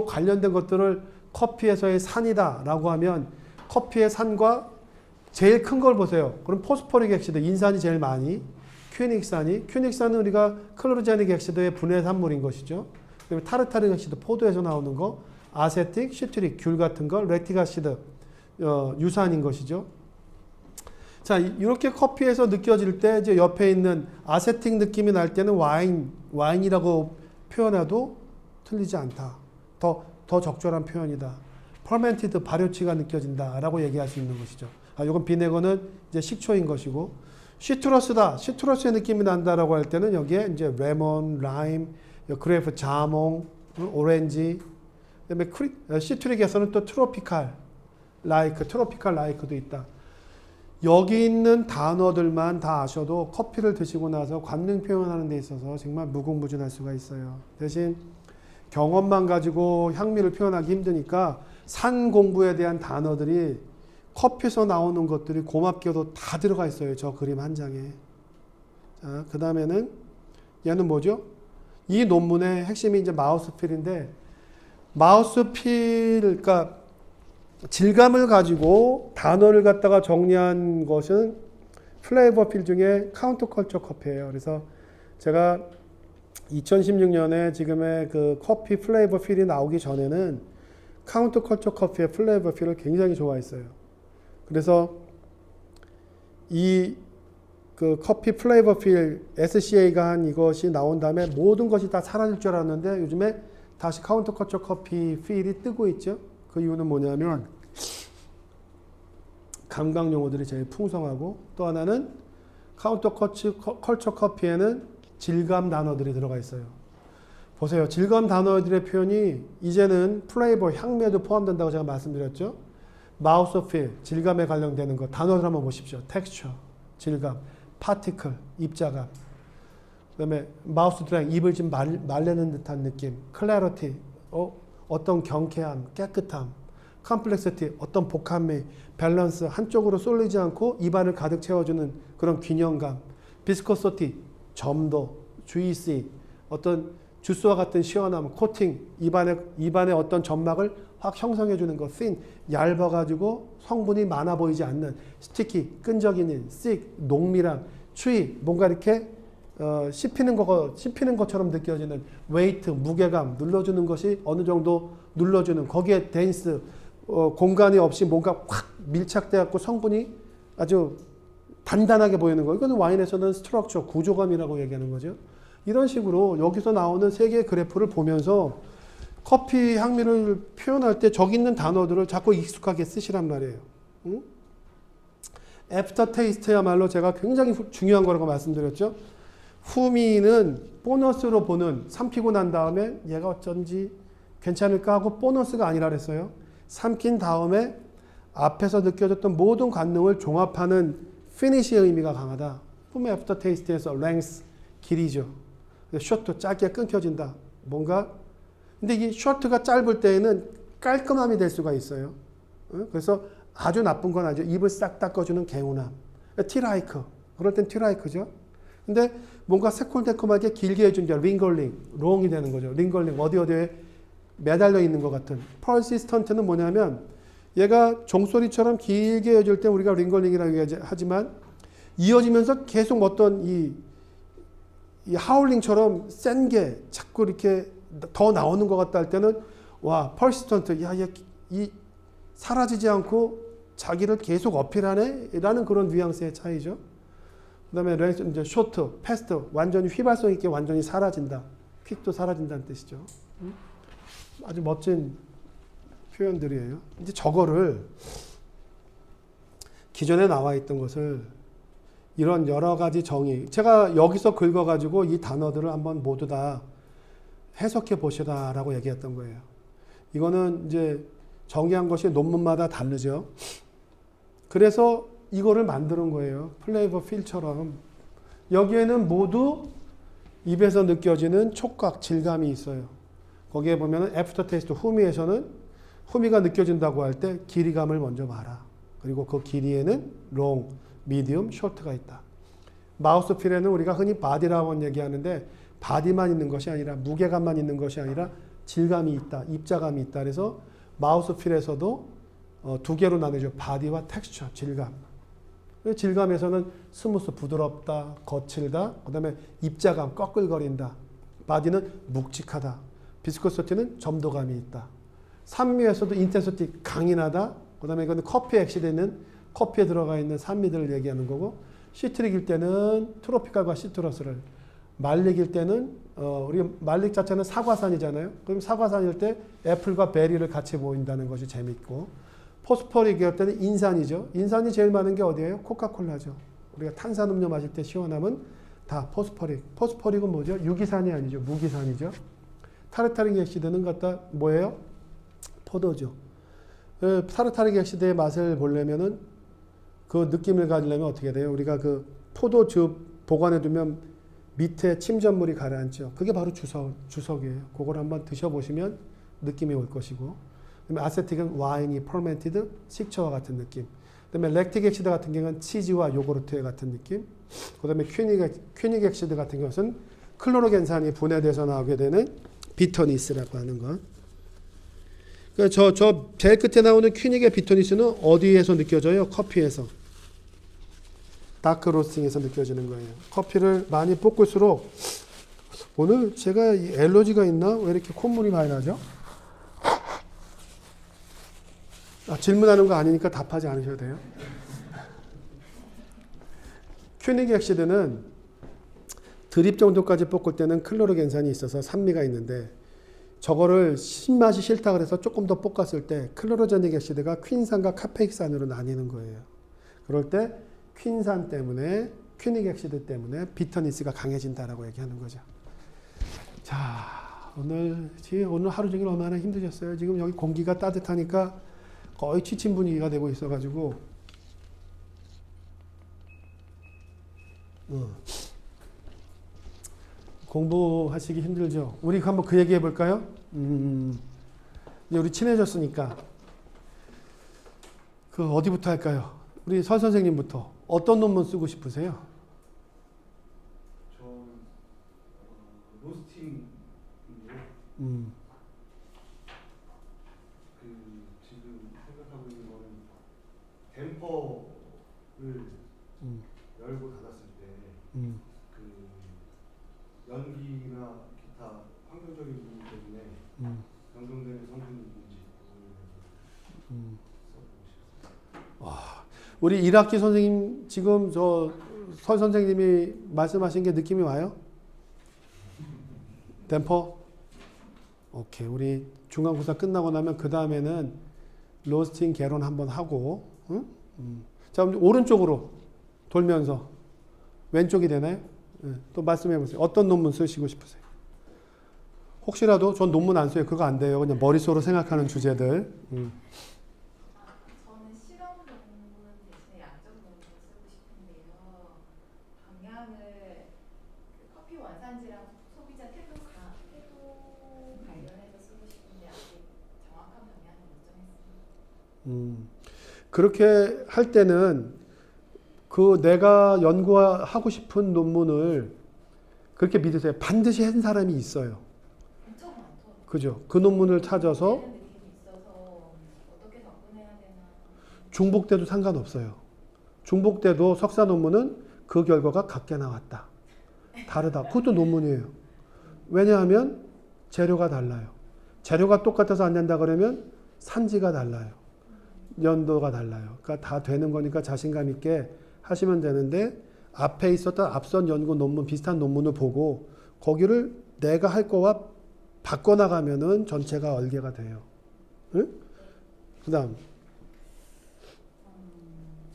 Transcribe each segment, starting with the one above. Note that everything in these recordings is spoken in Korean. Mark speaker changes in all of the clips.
Speaker 1: 관련된 것들을 커피에서의 산이다 라고 하면 커피의 산과 제일 큰 걸 보세요. 그럼 포스포릭 액시드, 인산이 제일 많이, 큐닉산은 우리가 클로로제닉 액시드의 분해 산물인 것이죠. 그리고 타르타릭 액시드, 포도에서 나오는 거, 아세틱, 시트릭, 귤 같은 거, 렉틱 액시드, 유산인 것이죠. 자, 이렇게 커피에서 느껴질 때 이제 옆에 있는 아세틱 느낌이 날 때는 와인이라고 표현해도 틀리지 않다. 더 적절한 표현이다. 퍼멘티드, 발효치가 느껴진다라고 얘기할 수 있는 것이죠. 이건 비네거는 이제 식초인 것이고, 시트러스다. 시트러스의 느낌이 난다라고 할 때는 여기에 이제 레몬, 라임, 그레이프, 자몽, 오렌지, 그다음에 시트릭에서는 또 트로피칼 라이크도 있다. 여기 있는 단어들만 다 아셔도 커피를 드시고 나서 관능 표현하는 데 있어서 정말 무궁무진할 수가 있어요. 대신 경험만 가지고 향미를 표현하기 힘드니까 산 공부에 대한 단어들이 커피에서 나오는 것들이 고맙게도 다 들어가 있어요. 저 그림 한 장에. 자, 그 다음에는 얘는 뭐죠? 이 논문의 핵심이 이제 마우스필인데, 그러니까 질감을 가지고 단어를 갖다가 정리한 것은 플레이버필 중에 카운터컬처 커피예요. 그래서 제가 2016년에 지금의 그 커피 플레이버필이 나오기 전에는 카운터컬처 커피의 플레이버필을 굉장히 좋아했어요. 그래서 이 그 커피 플레이버필 SCA가 한 이것이 나온 다음에 모든 것이 다 사라질 줄 알았는데 요즘에 다시 카운터컬처 커피 필이 뜨고 있죠. 그 이유는 뭐냐면 감각 용어들이 제일 풍성하고, 또 하나는 카운터컬처 커피에는 질감 단어들이 들어가 있어요. 보세요. 질감 단어들의 표현이 이제는 플레이버, 향미에도 포함된다고 제가 말씀드렸죠. 마우스필, 질감에 관련되는 것, 단어들 한번 보십시오. 텍스처, 질감, 파티클, 입자감, 그 다음에 마우스 드라잉, 입을 좀 말리는 듯한 느낌, 클래리티, 어떤 경쾌함, 깨끗함, 컴플렉시티, 어떤 복합미, 밸런스, 한쪽으로 쏠리지 않고 입안을 가득 채워주는 그런 균형감, 비스코시티, 점도, 주이시, 어떤 주스와 같은 시원함, 코팅, 입안의 어떤 점막을 확 형성해주는 것, thin, 얇아가지고 성분이 많아 보이지 않는, 스티키, 끈적이는, thick, 농밀함, 추위, 뭔가 이렇게 씹히는 것처럼 느껴지는, 웨이트, 무게감, 눌러주는 것이 어느 정도 눌러주는, 거기에 덴스, 공간이 없이 뭔가 확 밀착돼갖고 성분이 아주 단단하게 보이는 거. 이거는 와인에서는 스트럭처, 구조감이라고 얘기하는 거죠. 이런 식으로 여기서 나오는 세 개의 그래프를 보면서 커피 향미를 표현할 때 저기 있는 단어들을 자꾸 익숙하게 쓰시란 말이에요. 응? 애프터 테이스트야말로 제가 굉장히 중요한 거라고 말씀드렸죠. 후미는 보너스로 보는, 삼키고 난 다음에 얘가 어쩐지 괜찮을까 하고 보너스가 아니라 그랬어요. 삼킨 다음에 앞에서 느껴졌던 모든 관능을 종합하는 피니시의 의미가 강하다. 푸미 애프터 테이스트에서 랭스, 길이죠. 쇼트, 짧게 끊겨진다. 뭔가 근데 이 쇼트가 짧을 때에는 깔끔함이 될 수가 있어요. 그래서 아주 나쁜 건 아니죠. 입을 싹 닦아주는 개운함. 티라이크. 그럴 땐 티라이크죠. 근데 뭔가 새콤달콤하게 길게 해준 게 링걸링, 롱이 되는 거죠. 링걸링, 어디에 매달려 있는 것 같은. 퍼시스턴트는 뭐냐면 얘가 종소리처럼 길게 해줄 때 우리가 링걸링이라고 하지만 이어지면서 계속 어떤 이 하울링처럼 센 게 자꾸 이렇게 더 나오는 것 같다 할 때는 와, 퍼시스턴트, 얘 사라지지 않고 자기를 계속 어필하네? 라는 그런 뉘앙스의 차이죠. 그 다음에 이제 쇼트, 패스트, 완전히 휘발성 있게 완전히 사라진다. 퀵도 사라진다는 뜻이죠. 아주 멋진 표현들이에요. 이제 저거를 기존에 나와 있던 것을 이런 여러 가지 정의, 제가 여기서 긁어가지고 이 단어들을 한번 모두 다 해석해 보시라라고 얘기했던 거예요. 이거는 이제 정의한 것이 논문마다 다르죠. 그래서 이거를 만드는 거예요. 플레이버 필처럼. 여기에는 모두 입에서 느껴지는 촉각, 질감이 있어요. 거기에 보면은 애프터 테이스트, 후미에서는 후미가 느껴진다고 할 때 길이감을 먼저 봐라. 그리고 그 길이에는 롱, 미디움, 쇼트가 있다. 마우스필에는 우리가 흔히 바디라고 얘기하는데 바디만 있는 것이 아니라 무게감만 있는 것이 아니라 질감이 있다, 입자감이 있다. 그래서 마우스필에서도 두 개로 나뉘죠. 바디와 텍스처, 질감. 질감에서는 스무스, 부드럽다, 거칠다, 그 다음에 입자감, 꺼끌거린다. 바디는 묵직하다. 비스코시티는 점도감이 있다. 산미에서도 인텐시티 강인하다. 그 다음에 이거는 커피에 액시되어 있는, 커피에 들어가 있는 산미들을 얘기하는 거고, 시트릭일 때는 트로피칼과 시트러스를, 말릭일 때는 우리 말릭 자체는 사과산이잖아요. 그럼 사과산일 때 애플과 베리를 같이 보인다는 것이 재밌고, 포스퍼릭일 때는 인산이죠. 인산이 제일 많은 게 어디예요? 코카콜라죠. 우리가 탄산음료 마실 때 시원함은 다 포스퍼릭. 포스퍼릭은 뭐죠? 유기산이 아니죠. 무기산이죠. 타르타릭 액시드는 갖다 뭐예요? 포도죠. 타르타릭 액시드의 맛을 보려면은 그 느낌을 가지려면 어떻게 돼요? 우리가 그 포도즙 보관해 두면 밑에 침전물이 가라앉죠. 그게 바로 주석이에요. 그걸 한번 드셔보시면 느낌이 올 것이고. 그다음에 아세틱은 와인이 퍼멘티드 식초와 같은 느낌. 그다음에 렉틱 액시드 같은 경우는 치즈와 요구르트의 같은 느낌. 그다음에 퀴닉 액시드 같은 것은 클로로겐산이 분해돼서 나오게 되는 비터니스라고 하는 것. 그러니까 저 제일 끝에 나오는 퀴닉의 비터니스는 어디에서 느껴져요? 커피에서. 다크 로스팅에서 느껴지는 거예요. 커피를 많이 볶을수록 오늘 제가 엘러지가 있나? 왜 이렇게 콧물이 많이 나죠? 질문하는 거 아니니까 답하지 않으셔도 돼요. 큐닉 액시드는 드립 정도까지 볶을 때는 클로로겐산이 있어서 산미가 있는데 저거를 신맛이 싫다 그래서 조금 더 볶았을 때 클로로제닉 액시드가 퀸산과 카페익산으로 나뉘는 거예요. 그럴 때 퀸산 때문에 큐닉 액시드 때문에 비터니스가 강해진다라고 얘기하는 거죠. 자, 오늘 하루 종일 얼마나 힘드셨어요? 지금 여기 공기가 따뜻하니까 거의 취침 분위기가 되고 있어가지고 공부하시기 힘들죠. 우리 한번 그 얘기 해볼까요? 이제 우리 친해졌으니까 그 어디부터 할까요? 우리 설 선생님부터 어떤 논문 쓰고 싶으세요?
Speaker 2: 저 로스팅인데 지금 생각하고 있는 거는 댐퍼를 열고 닫았을 때 그 연기나 기타 환경적인 부분 때문에 변경되는 성분이 뭔지 써보고 싶습니다.
Speaker 1: 우리 1학기 선생님 지금 설 선생님이 말씀하신 게 느낌이 와요? 댐퍼? 오케이. 우리 중간고사 끝나고 나면 그 다음에는 로스팅 개론 한번 하고, 응? 자, 오른쪽으로 돌면서 왼쪽이 되나요? 또 말씀해 보세요. 어떤 논문 쓰시고 싶으세요? 혹시라도 전 논문 안 써요. 그거 안 돼요. 그냥 머릿속으로 생각하는 주제들.
Speaker 3: 저는 실험 논문 대신에 양적 논문을 쓰고 싶은데요. 방향을 커피 원산지랑 소비자 태도 관련해서 쓰고 싶은데 아직 정확한 방향을 못 정했습니다.
Speaker 1: 그렇게 할 때는 그 내가 연구하고 싶은 논문을 그렇게 믿으세요. 반드시 한 사람이 있어요.
Speaker 3: 엄청 많더라고요.
Speaker 1: 그죠? 그 논문을 찾아서
Speaker 3: 느낌이 있어서 어떻게 접근해야 되나.
Speaker 1: 중복돼도 상관없어요. 중복돼도 석사 논문은 그 결과가 같게 나왔다. 다르다. 그것도 논문이에요. 왜냐하면 재료가 달라요. 재료가 똑같아서 안 된다 그러면 산지가 달라요. 연도가 달라요. 그러니까 다 되는 거니까 자신감 있게 하시면 되는데 앞에 있었던 앞선 연구 논문 비슷한 논문을 보고 거기를 내가 할 거와 바꿔나가면은 전체가 얼개가 돼요. 응? 그 다음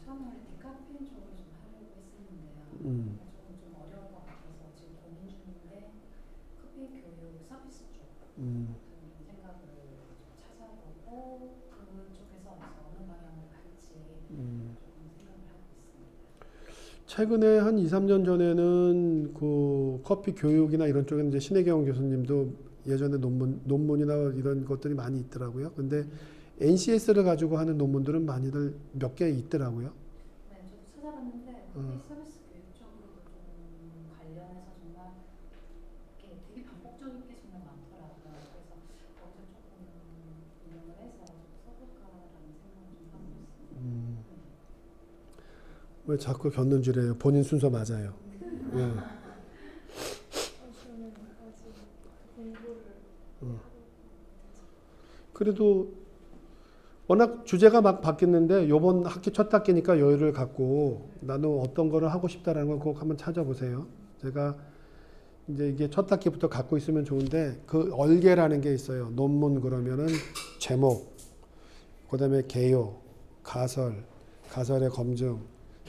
Speaker 3: 처음에 디카페인 쪽으로 좀 하려고 했었는데요. 좀 어려울 것 같아서 지금 고민 중인데 커피 교육 서비스 쪽 생각을 좀 찾아보고 그쪽에서 어느 방향을 갈지 조금 생각을 하고 있습니다.
Speaker 1: 최근에 한 2, 3년 전에는 그 커피 교육이나 이런 쪽에는 이제 신혜경 교수님도 예전에 논문이나 이런 것들이 많이 있더라고요. 근데 NCS를 가지고 하는 논문들은 많이들 몇 개 있더라고요.
Speaker 3: 네, 저도 찾아봤는데 커피 서비스 교육 쪽으로도 좀 관련해서 정말 이게 되게 반복적인 게 정말 많더라고요. 그래서
Speaker 1: 왜 자꾸 겪는 줄이에요? 본인 순서 맞아요. 예.
Speaker 4: 저는 아직 공부를
Speaker 1: 그래도 워낙 주제가 막 바뀌었는데 요번 학기 첫 학기니까 여유를 갖고 나는 어떤 거를 하고 싶다라는 걸 꼭 한번 찾아보세요. 제가 이제 이게 첫 학기부터 갖고 있으면 좋은데 그 얼개라는 게 있어요. 논문 그러면은 제목, 그다음에 개요, 가설, 가설의 검증,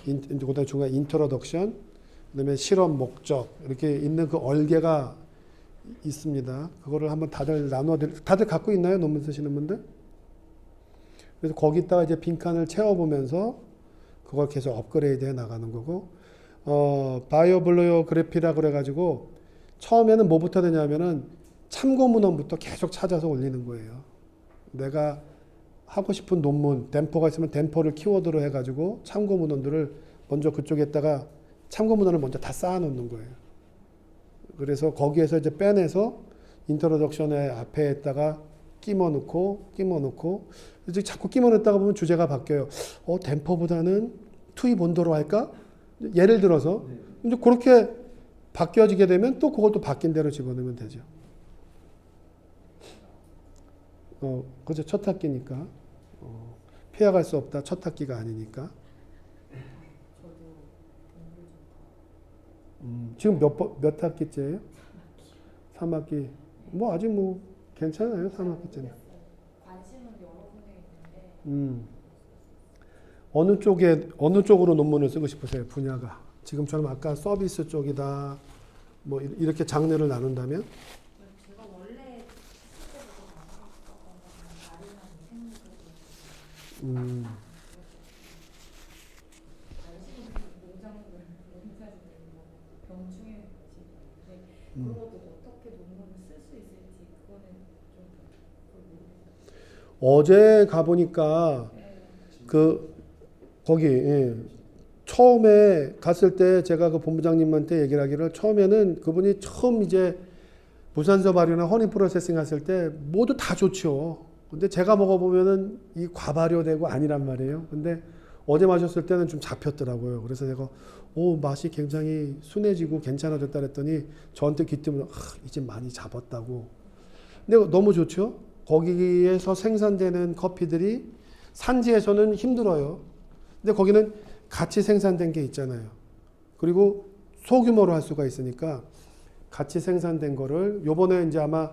Speaker 1: 그다음에 중간 인트로덕션, 그다음에 실험 목적 이렇게 있는 그 얼개가 있습니다. 그거를 한번 다들 다들 갖고 있나요? 논문 쓰시는 분들? 그래서 거기다가 이제 빈칸을 채워보면서 그걸 계속 업그레이드 해 나가는 거고, 바이오블로그래피라 그래가지고 처음에는 뭐부터 되냐면은 참고 문헌부터 계속 찾아서 올리는 거예요. 내가 하고 싶은 논문, 댐포가 있으면 댐포를 키워드로 해가지고 참고 문헌들을 먼저 그쪽에다가 참고 문헌을 먼저 다 쌓아놓는 거예요. 그래서 거기에서 이제 빼내서 인트로덕션의 앞에다가 끼워 넣고 이제 자꾸 끼워 넣다가 보면 주제가 바뀌어요. 댐포보다는 투입 온도로 할까? 예를 들어서 이제 그렇게 바뀌어지게 되면 또 그것도 바뀐 대로 집어넣으면 되죠. 그죠? 첫 학기니까 피해갈 수 없다. 첫 학기가 아니니까. 지금 몇 학기째예요? 3학기. 뭐 아직 뭐 괜찮아요. 3학기째는.
Speaker 3: 관심은 여러 군데 있는데
Speaker 1: 어느 쪽으로 논문을 쓰고 싶으세요? 분야가. 지금처럼 아까 서비스 쪽이다. 뭐 이렇게 장르를 나눈다면?
Speaker 3: 제가 원래 그때부터 나름한 생각을 관심이 농사짓는 병충해 그것도 어떻게 논문을 쓸 수 있을지 그거는 좀 모르겠어요.
Speaker 1: 어제 가보니까 거기 처음에 갔을 때 제가 그 본부장님한테 얘기를 하기를 처음에는 그분이 처음 이제 무산소 발효나 허니 프로세싱 했을 때 모두 다 좋죠. 근데 제가 먹어보면은 이 과발효되고 아니란 말이에요. 근데 어제 마셨을 때는 좀 잡혔더라고요. 그래서 제가 맛이 굉장히 순해지고 괜찮아졌다 그랬더니 저한테 귀뜸을 이제 많이 잡았다고. 근데 너무 좋죠. 거기에서 생산되는 커피들이 산지에서는 힘들어요. 근데 거기는 같이 생산된 게 있잖아요. 그리고 소규모로 할 수가 있으니까 같이 생산된 거를 요번에 이제 아마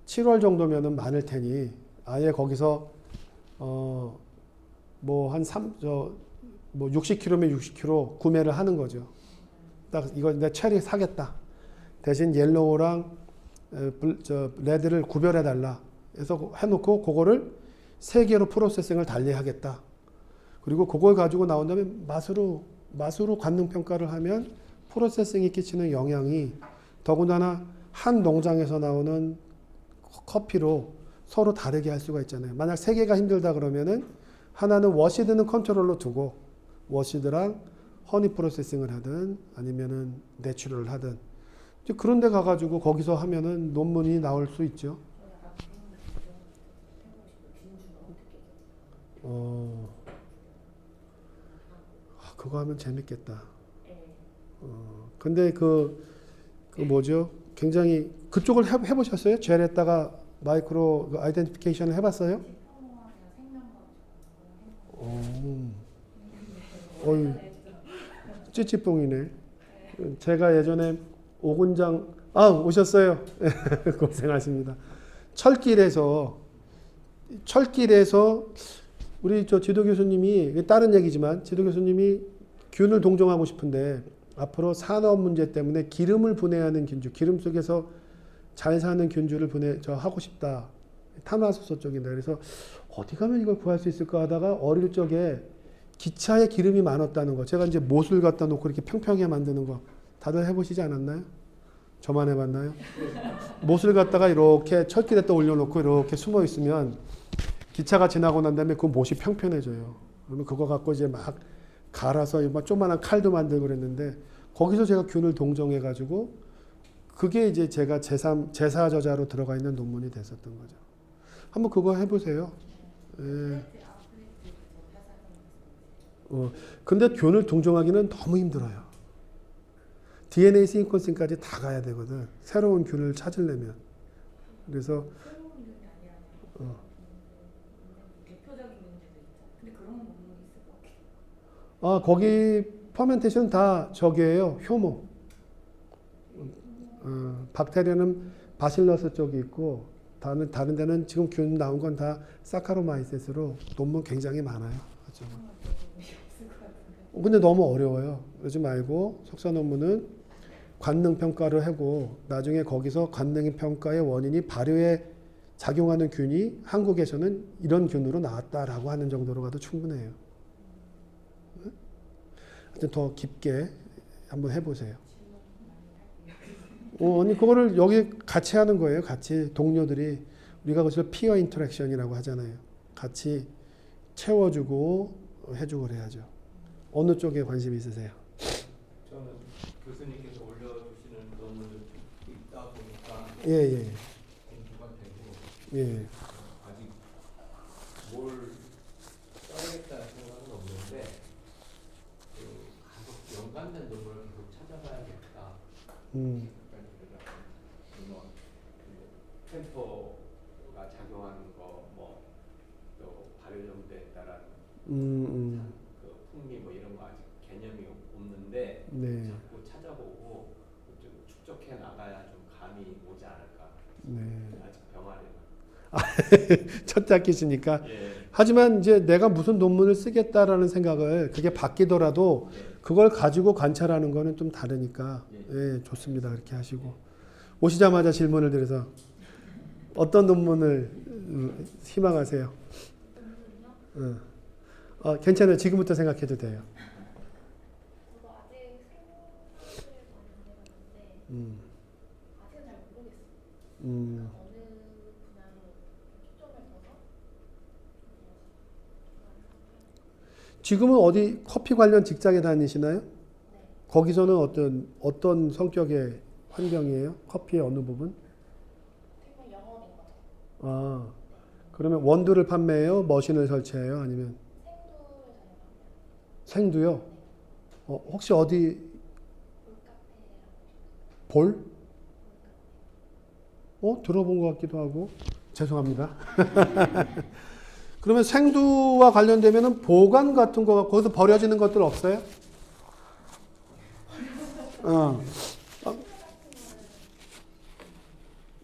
Speaker 1: 7월 정도면은 많을 테니 아예 거기서 뭐 한 60kg면 60kg 구매를 하는 거죠. 딱 이거 내 체리 사겠다. 대신 옐로우랑 레드를 구별해 달라. 해서 해놓고 그거를 3개로 프로세싱을 달리 하겠다. 그리고 그걸 가지고 나온 다음에 맛으로 관능 평가를 하면 프로세싱이 끼치는 영향이 더군다나 한 농장에서 나오는 커피로 서로 다르게 할 수가 있잖아요. 만약 3개가 힘들다 그러면은 하나는 워시드는 컨트롤로 두고 워시드랑 허니 프로세싱을 하든 아니면은 내추럴을 하든 그런 데 가가지고 거기서 하면은 논문이 나올 수 있죠. 그거 하면 재밌겠다. 근데 그 뭐죠? 굉장히 그쪽을 해보셨어요? 젤에다가 마이크로 아이덴티피케이션을 해봤어요? 어이, 찌찌뽕이네. 제가 예전에 오군장, 오셨어요. 고생하십니다. 철길에서 우리 지도 교수님이, 다른 얘기지만 지도 교수님이 균을 동정하고 싶은데 앞으로 산업 문제 때문에 기름을 분해하는 균주, 기름 속에서 잘 사는 균주를 하고 싶다. 탄화수소 쪽인데 그래서 어디 가면 이걸 구할 수 있을까 하다가 어릴 적에 기차에 기름이 많았다는 거. 제가 이제 못을 갖다 놓고 이렇게 평평하게 만드는 거 다들 해보시지 않았나요? 저만 해봤나요? 못을 갖다가 이렇게 철길에다 올려놓고 이렇게 숨어 있으면 기차가 지나고 난 다음에 그 못이 평평해져요. 그러면 그거 갖고 이제 막 갈아서 조그만한 칼도 만들고 그랬는데 거기서 제가 균을 동정해가지고 그게 이제 제가 제사 저자로 들어가 있는 논문이 됐었던 거죠. 한번 그거 해보세요. 예. 근데 균을 동종하기는 너무 힘들어요. DNA 시퀀싱까지 다 가야 되거든. 새로운 균을 찾으려면. 그래서
Speaker 4: 새로운 균이 아니라 대표적인 균들도 있죠. 근데 그런 건 못 있을 것 같아요.
Speaker 1: 거기 퍼멘테이션 다 저기예요. 효모. 박테리아는 바실러스 쪽이 있고 다른 데는 지금 균 나온 건 다 사카로마이셋으로 논문 굉장히 많아요. 그렇죠? 근데 너무 어려워요. 그러지 말고 석사 논문은 관능 평가를 하고 나중에 거기서 관능 평가의 원인이 발효에 작용하는 균이 한국에서는 이런 균으로 나왔다라고 하는 정도로 가도 충분해요. 하여튼 더 깊게 한번 해보세요. 아니 그거를 여기 같이 하는 거예요. 같이 동료들이 우리가 그것을 피어 인터랙션이라고 하잖아요. 같이 채워주고 해주고 그래야죠. 어느 쪽에 관심 있으세요?
Speaker 5: 저는 교수님께서 올려주시는 논문을 읽다 보니까
Speaker 1: 예.
Speaker 5: 공부가 되고
Speaker 1: 예.
Speaker 5: 아직 뭘 써야겠다는 생각은 없는데 계속 연관된 논문을 계속 찾아봐야겠다. 뭐 캠퍼가 작용하는 거, 또 발효정도에 따른 그 풍미 뭐 이런 거 아직 개념이 없는데
Speaker 1: 네.
Speaker 5: 자꾸 찾아보고 좀 축적해 나가야 좀 감이 오지 않을까.
Speaker 1: 네.
Speaker 5: 아직 병아리는.
Speaker 1: 첫 학기시니까.
Speaker 5: 예.
Speaker 1: 하지만 이제 내가 무슨 논문을 쓰겠다라는 생각을 그게 바뀌더라도 그걸 가지고 관찰하는 거는 좀 다르니까 예, 좋습니다. 그렇게 하시고 오시자마자 질문을 드려서 어떤 논문을 희망하세요? 괜찮아요. 지금부터 생각해도 돼요.
Speaker 4: 저도 아직 생각을 많이 안 해봤는데 아직은 잘 모르겠어요. 어느 분야로 초점을 둬서
Speaker 1: 지금은 어디 커피 관련 직장에 다니시나요?
Speaker 4: 네.
Speaker 1: 거기서는 어떤 성격의 환경이에요? 커피의 어느 부분?
Speaker 4: 대부분 영업인 거죠.
Speaker 1: 그러면 원두를 판매해요? 머신을 설치해요? 아니면
Speaker 4: 생두를 저희가 합니다.
Speaker 1: 생두요? 혹시 어디
Speaker 4: 볼카페라고
Speaker 1: 볼? 들어본 것 같기도 하고 죄송합니다. 그러면 생두와 관련되면 보관 같은 거 거기서 버려지는 것들 없어요?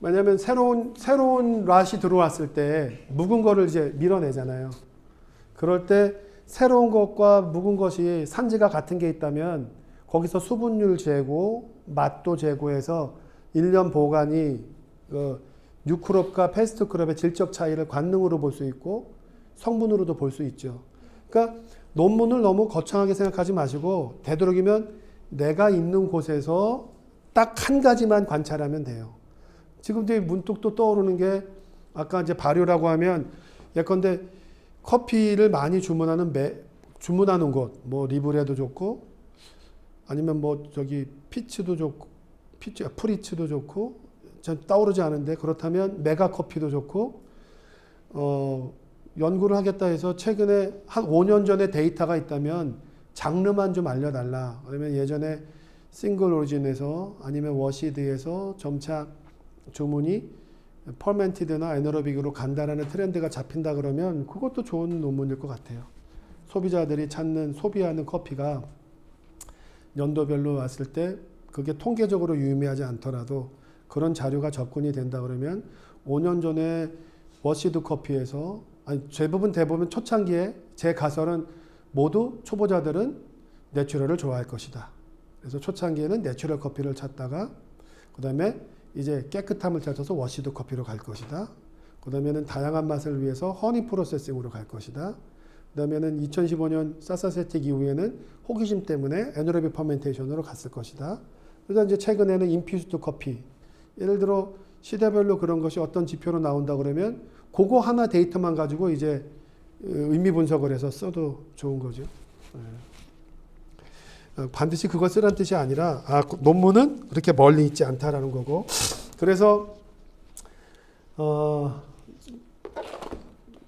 Speaker 1: 왜냐하면 새로운 랏이 들어왔을 때 묵은 거를 이제 밀어내잖아요. 그럴 때 새로운 것과 묵은 것이 산지가 같은 게 있다면 거기서 수분율 재고 맛도 재고해서 1년 보관이 뉴크롭과 패스트크롭의 질적 차이를 관능으로 볼 수 있고 성분으로도 볼 수 있죠. 그러니까 논문을 너무 거창하게 생각하지 마시고 되도록이면 내가 있는 곳에서 딱 한 가지만 관찰하면 돼요. 지금 이제 문득 또 떠오르는 게 아까 이제 발효라고 하면 예컨대 커피를 많이 주문하는 곳, 뭐 리브레도 좋고 아니면 뭐 저기 피츠도 좋고 프리츠도 좋고 전 떠오르지 않은데 그렇다면 메가 커피도 좋고 연구를 하겠다 해서 최근에 한 5년 전에 데이터가 있다면 장르만 좀 알려달라. 그러면 예전에 싱글 오리진에서 아니면 워시드에서 점차 주문이 퍼멘티드나 에너로빅으로 간다라는 트렌드가 잡힌다 그러면 그것도 좋은 논문일 것 같아요. 소비자들이 소비하는 커피가 연도별로 왔을 때 그게 통계적으로 유의미하지 않더라도 그런 자료가 접근이 된다 그러면 5년 전에 워시드 커피에서 대부분 초창기에 제 가설은 모두 초보자들은 내추럴을 좋아할 것이다. 그래서 초창기에는 내추럴 커피를 찾다가 그 다음에 이제 깨끗함을 찾아서 워시드 커피로 갈 것이다. 그 다음에는 다양한 맛을 위해서 허니 프로세싱으로 갈 것이다. 그 다음에는 2015년 사사세틱 이후에는 호기심 때문에 에너로빅 퍼멘테이션으로 갔을 것이다. 그래서 이제 최근에는 인퓨스드 커피. 예를 들어 시대별로 그런 것이 어떤 지표로 나온다 그러면 그거 하나 데이터만 가지고 이제 의미 분석을 해서 써도 좋은 거죠. 반드시 그걸 쓰라는 뜻이 아니라 논문은 그렇게 멀리 있지 않다라는 거고. 그래서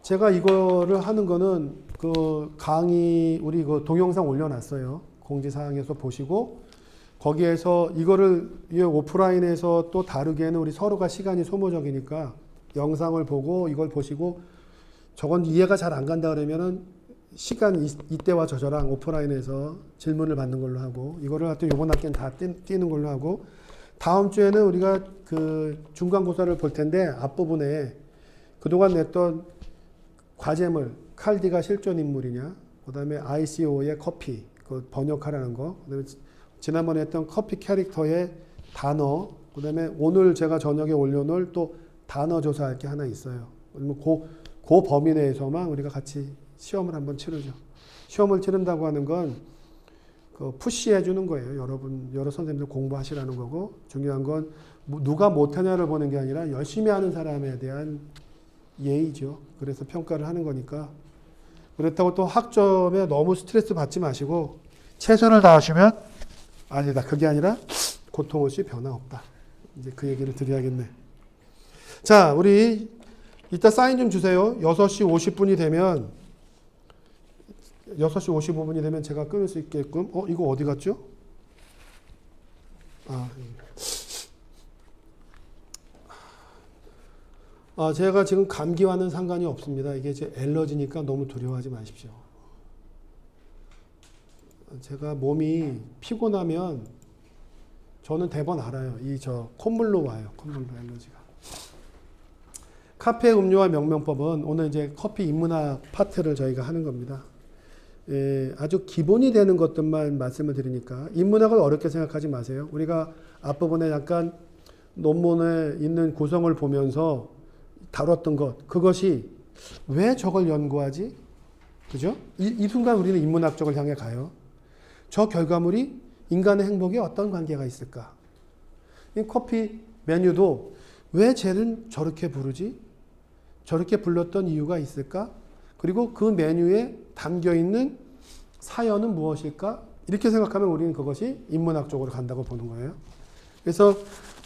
Speaker 1: 제가 이거를 하는 거는 그 강의 우리 그 동영상 올려놨어요. 공지사항에서 보시고 거기에서 이거를 이 오프라인에서 또 다루기에는 우리 서로가 시간이 소모적이니까 영상을 보고 이걸 보시고 저건 이해가 잘 안 간다 그러면은 시간 이때와 저저랑 오프라인에서 질문을 받는 걸로 하고 이거를 하여튼 요번 학기는 다 띄는 걸로 하고 다음 주에는 우리가 그 중간고사를 볼 텐데 앞부분에 그동안 냈던 과제물 칼디가 실존 인물이냐 그 다음에 ICO의 커피 그 번역하라는 거 그 다음에 지난번에 했던 커피 캐릭터의 단어 그 다음에 오늘 제가 저녁에 올려놓을 또 단어 조사할 게 하나 있어요. 그러면 그 범위 내에서만 우리가 같이 시험을 한번 치르죠. 시험을 치른다고 하는 건 그 푸시해 주는 거예요. 여러 선생님들 공부하시라는 거고 중요한 건 누가 못하냐를 보는 게 아니라 열심히 하는 사람에 대한 예의죠. 그래서 평가를 하는 거니까 그렇다고 또 학점에 너무 스트레스 받지 마시고 최선을 다하시면 아니다. 그게 아니라 고통 없이 변화 없다. 이제 그 얘기를 드려야겠네. 자, 우리 이따 사인 좀 주세요. 6시 50분이 되면 6시 55분이 되면 제가 끊을 수 있게끔 이거 어디 갔죠? 제가 지금 감기와는 상관이 없습니다. 이게 이제 엘러지니까 너무 두려워하지 마십시오. 제가 몸이 피곤하면 저는 대번 알아요. 콧물로 와요. 콧물로 엘러지가. 카페 음료와 명명법은 오늘 이제 커피 인문학 파트를 저희가 하는 겁니다. 아주 기본이 되는 것들만 말씀을 드리니까 인문학을 어렵게 생각하지 마세요. 우리가 앞부분에 약간 논문에 있는 구성을 보면서 다뤘던 것, 그것이 왜 저걸 연구하지? 그죠? 이 순간 우리는 인문학 쪽을 향해 가요. 저 결과물이 인간의 행복에 어떤 관계가 있을까? 이 커피 메뉴도 왜 쟤는 저렇게 부르지? 저렇게 불렀던 이유가 있을까? 그리고 그 메뉴에 담겨있는 사연은 무엇일까? 이렇게 생각하면 우리는 그것이 인문학 쪽으로 간다고 보는 거예요. 그래서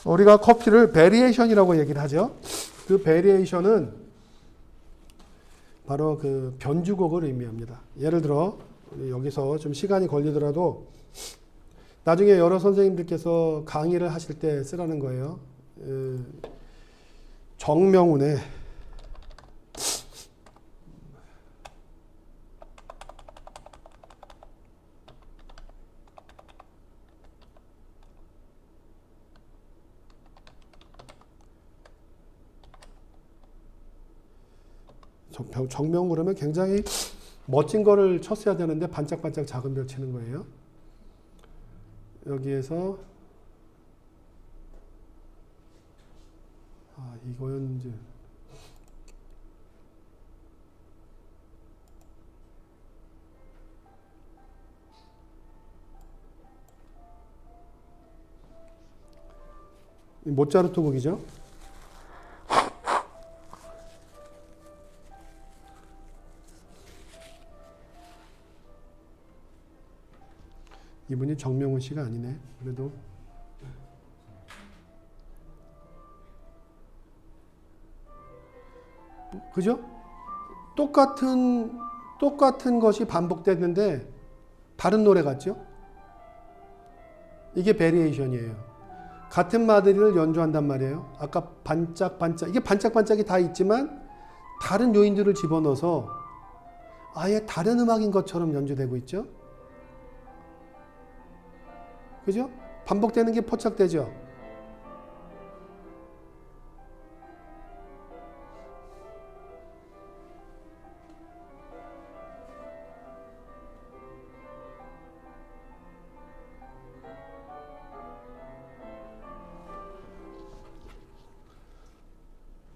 Speaker 1: 우리가 커피를 베리에이션이라고 얘기를 하죠. 그 베리에이션은 바로 그 변주곡을 의미합니다. 예를 들어 여기서 좀 시간이 걸리더라도 나중에 여러 선생님들께서 강의를 하실 때 쓰라는 거예요. 정명훈의 정명 그러면 굉장히 멋진 거를 쳤어야 되는데 반짝반짝 작은 별 치는 거예요. 여기에서 이거였는지 모차르트 곡이죠. 이분이 정명훈 씨가 아니네. 그래도 그죠? 똑같은 것이 반복됐는데 다른 노래 같죠? 이게 베리에이션이에요. 같은 마드리를 연주한단 말이에요. 아까 반짝반짝 이게 반짝반짝이 다 있지만 다른 요인들을 집어넣어서 아예 다른 음악인 것처럼 연주되고 있죠? 그죠? 반복되는 게 포착되죠?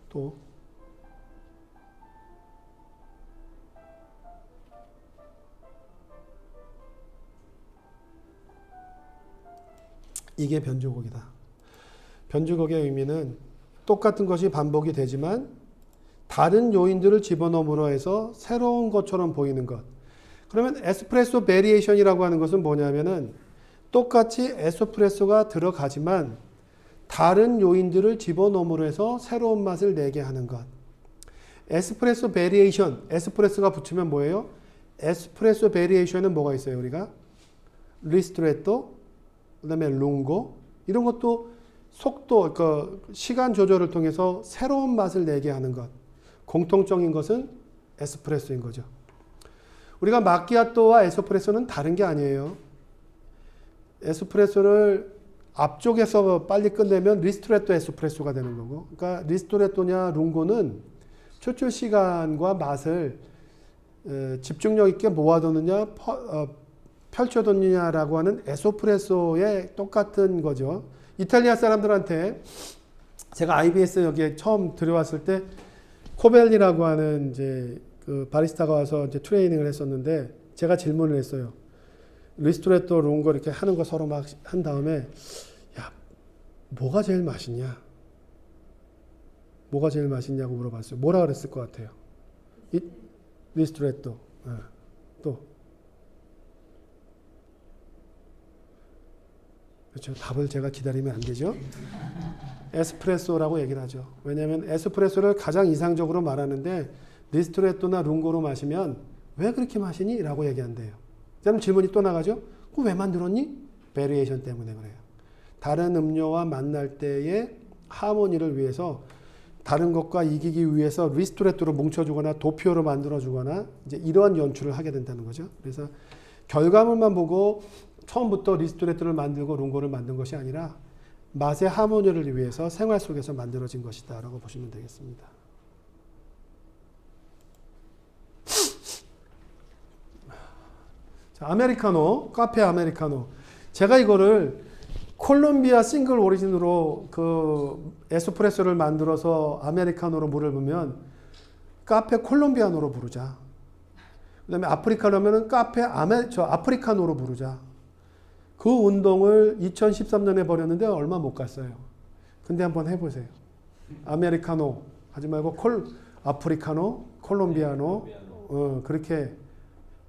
Speaker 1: 또 이게 변주곡이다. 변주곡의 의미는 똑같은 것이 반복이 되지만 다른 요인들을 집어넣음으로 해서 새로운 것처럼 보이는 것. 그러면 에스프레소 베리에이션이라고 하는 것은 뭐냐면은 똑같이 에스프레소가 들어가지만 다른 요인들을 집어넣음으로 해서 새로운 맛을 내게 하는 것. 에스프레소 베리에이션, 에스프레소가 붙으면 뭐예요? 에스프레소 베리에이션은 뭐가 있어요? 우리가 리스트레토, 그다음에 룽고 이런 것도 속도, 그 시간 조절을 통해서 새로운 맛을 내게 하는 것. 공통적인 것은 에스프레소인 거죠. 우리가 마키아토와 에스프레소는 다른 게 아니에요. 에스프레소를 앞쪽에서 빨리 끝내면 리스트레토 에스프레소가 되는 거고, 그러니까 리스트레토냐 룽고는 추출 시간과 맛을 집중력 있게 모아두느냐 펼쳐두느냐라고 하는 에스프레소의 똑같은 거죠. 이탈리아 사람들한테 제가 IBS 여기에 처음 들어왔을 때 코벨리라고 하는 이제 그 바리스타가 와서 이제 트레이닝을 했었는데 제가 질문을 했어요. 리스토레토 롱거 이렇게 하는 거 서로 막 한 다음에 야, 뭐가 제일 맛있냐? 뭐가 제일 맛있냐고 물어봤어요. 뭐라 그랬을 것 같아요? 리스토레토. 또 그렇죠. 답을 제가 기다리면 안 되죠. 에스프레소라고 얘기를 하죠. 왜냐하면 에스프레소를 가장 이상적으로 말하는데 리스토레토나 룽고로 마시면 왜 그렇게 마시니? 라고 얘기한대요. 그럼 질문이 또 나가죠. 그거 왜 만들었니? 베리에이션 때문에 그래요. 다른 음료와 만날 때의 하모니를 위해서 다른 것과 이기기 위해서 리스토레토로 뭉쳐주거나 도피오로 만들어주거나 이제 이러한 연출을 하게 된다는 거죠. 그래서 결과물만 보고 처음부터 리스토레토를 만들고 룽고를 만든 것이 아니라 맛의 하모니를 위해서 생활 속에서 만들어진 것이다 라고 보시면 되겠습니다. 자, 아메리카노, 카페 아메리카노. 제가 이거를 콜롬비아 싱글 오리진으로 그 에스프레소를 만들어서 아메리카노로 물을 부으면 카페 콜롬비아노로 부르자. 그 다음에 아프리카노면은 카페 아프리카노로 부르자. 그 운동을 2013년에 벌였는데 얼마 못 갔어요. 근데 한번 해보세요. 아메리카노 하지 말고 아프리카노, 콜롬비아노, 그렇게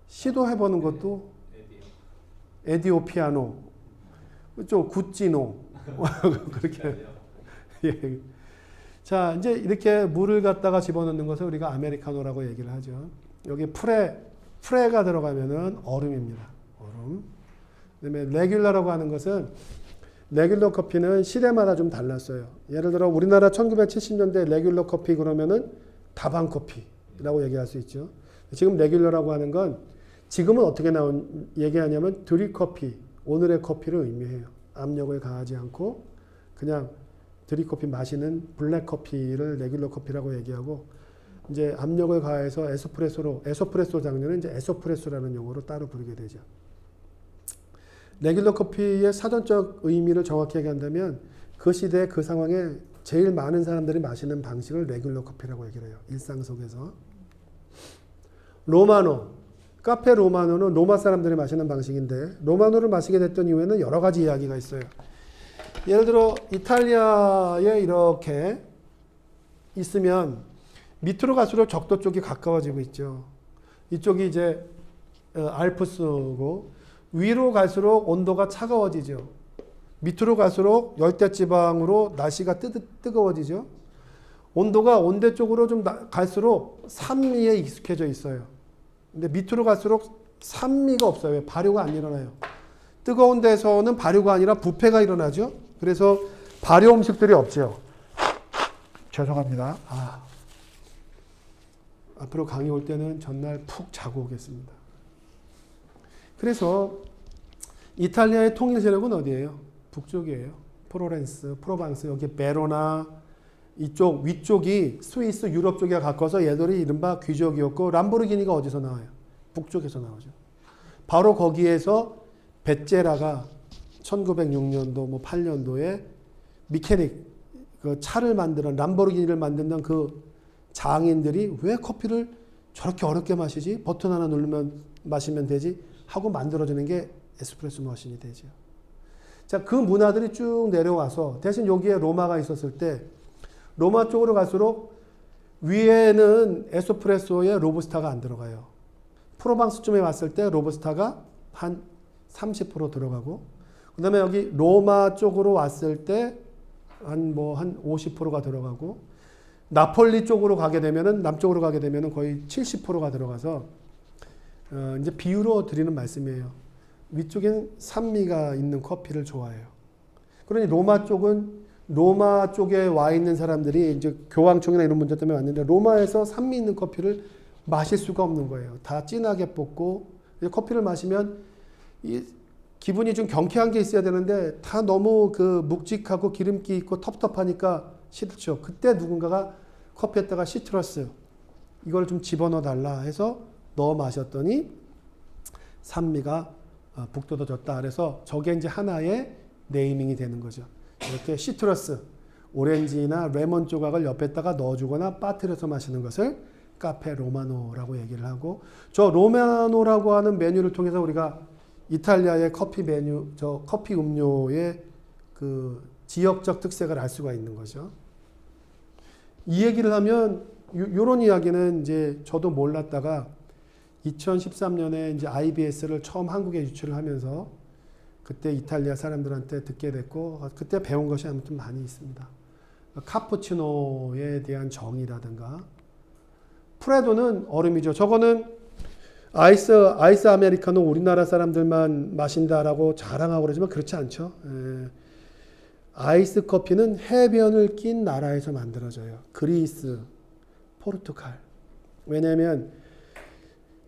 Speaker 1: 시도해보는 것도 에디오피아노, 좀 구찌노 그렇게. 예. 자, 이제 이렇게 물을 갖다가 집어넣는 것을 우리가 아메리카노라고 얘기를 하죠. 여기 프레가 들어가면은 얼음입니다. 얼음. 그다음에 레귤러라고 하는 것은 레귤러 커피는 시대마다 좀 달랐어요. 예를 들어 우리나라 1970년대 레귤러 커피 그러면은 다방 커피라고 얘기할 수 있죠. 지금 레귤러라고 하는 건 지금은 어떻게 얘기하냐면 드립 커피, 오늘의 커피를 의미해요. 압력을 가하지 않고 그냥 드립 커피 마시는 블랙 커피를 레귤러 커피라고 얘기하고 이제 압력을 가해서 에스프레소 장르는 이제 에스프레소라는 용어로 따로 부르게 되죠. 레귤러 커피의 사전적 의미를 정확히 얘기한다면 그 시대 그 상황에 제일 많은 사람들이 마시는 방식을 레귤러 커피라고 얘기를 해요. 일상 속에서. 로마노. 카페 로마노는 로마 사람들이 마시는 방식인데 로마노를 마시게 됐던 이유에는 여러 가지 이야기가 있어요. 예를 들어 이탈리아에 이렇게 있으면 밑으로 갈수록 적도 쪽이 가까워지고 있죠. 이쪽이 이제 알프스고 위로 갈수록 온도가 차가워지죠. 밑으로 갈수록 열대지방으로 날씨가 뜨거워지죠. 온도가 온대 쪽으로 좀 갈수록 산미에 익숙해져 있어요. 근데 밑으로 갈수록 산미가 없어요. 발효가 안 일어나요. 뜨거운 데서는 발효가 아니라 부패가 일어나죠. 그래서 발효 음식들이 없죠. 죄송합니다. 앞으로 강의 올 때는 전날 푹 자고 오겠습니다. 그래서 이탈리아의 통일 세력은 어디예요? 북쪽이에요. 프로렌스, 프로방스, 여기 베로나 이쪽 위쪽이 스위스, 유럽 쪽에 가까워서 얘들이 이른바 귀족이었고 람보르기니가 어디서 나와요? 북쪽에서 나오죠. 바로 거기에서 베제라가 1906년도 8년도에 미케닉 그 차를 만드는 람보르기니를 만드는 그 장인들이 왜 커피를 저렇게 어렵게 마시지? 버튼 하나 누르면 마시면 되지? 하고 만들어지는 게 에스프레소 머신이 되죠. 자, 그 문화들이 쭉 내려와서 대신 여기에 로마가 있었을 때 로마 쪽으로 갈수록 위에는 에스프레소에 로부스타가 안 들어가요. 프로방스쯤에 왔을 때 로부스타가 한 30% 들어가고 그 다음에 여기 로마 쪽으로 왔을 때 한 50%가 들어가고 나폴리 쪽으로 가게 되면은 남쪽으로 가게 되면은 거의 70%가 들어가서 이제 비유로 드리는 말씀이에요. 위쪽엔 산미가 있는 커피를 좋아해요. 그러니 로마 쪽에 와 있는 사람들이 이제 교황청이나 이런 문제 때문에 왔는데 로마에서 산미 있는 커피를 마실 수가 없는 거예요. 다 진하게 볶고 커피를 마시면 기분이 좀 경쾌한 게 있어야 되는데 다 너무 그 묵직하고 기름기 있고 텁텁하니까 싫죠. 그때 누군가가 커피에다가 시트러스 이걸 좀 집어넣어 달라 해서 넣어 마셨더니 산미가 북돋아졌다. 그래서 저게 이제 하나의 네이밍이 되는 거죠. 이렇게 시트러스, 오렌지나 레몬 조각을 옆에다가 넣어주거나 빠뜨려서 마시는 것을 카페 로마노라고 얘기를 하고, 저 로마노라고 하는 메뉴를 통해서 우리가 이탈리아의 커피 메뉴, 저 커피 음료의 그 지역적 특색을 알 수가 있는 거죠. 이 얘기를 하면 요런 이야기는 이제 저도 몰랐다가 2013년에 이제 IBS를 처음 한국에 유출을 하면서 그때 이탈리아 사람들한테 듣게 됐고 그때 배운 것이 아무튼 많이 있습니다. 카푸치노에 대한 정의라든가 프레도는 얼음이죠. 저거는 아이스 아메리카노 우리나라 사람들만 마신다라고 자랑하고 그러지만 그렇지 않죠. 아이스 커피는 해변을 낀 나라에서 만들어져요. 그리스, 포르투갈. 왜냐하면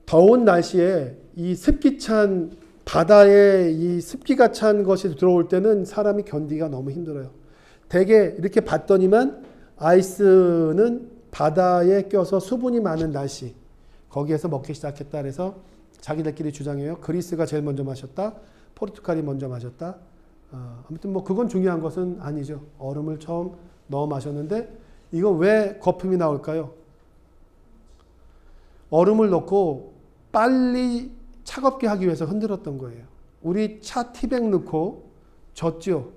Speaker 1: 더운 날씨에 이 습기 찬 바다에 이 습기가 찬 것이 들어올 때는 사람이 견디기가 너무 힘들어요. 대개 이렇게 봤더니만 아이스는 바다에 껴서 수분이 많은 날씨 거기에서 먹기 시작했다 그래서 자기들끼리 주장해요. 그리스가 제일 먼저 마셨다. 포르투갈이 먼저 마셨다. 아무튼 뭐 그건 중요한 것은 아니죠. 얼음을 처음 넣어 마셨는데 이거 왜 거품이 나올까요? 얼음을 넣고 빨리 차갑게 하기 위해서 흔들었던 거예요. 우리 차 티백 넣고 젓죠.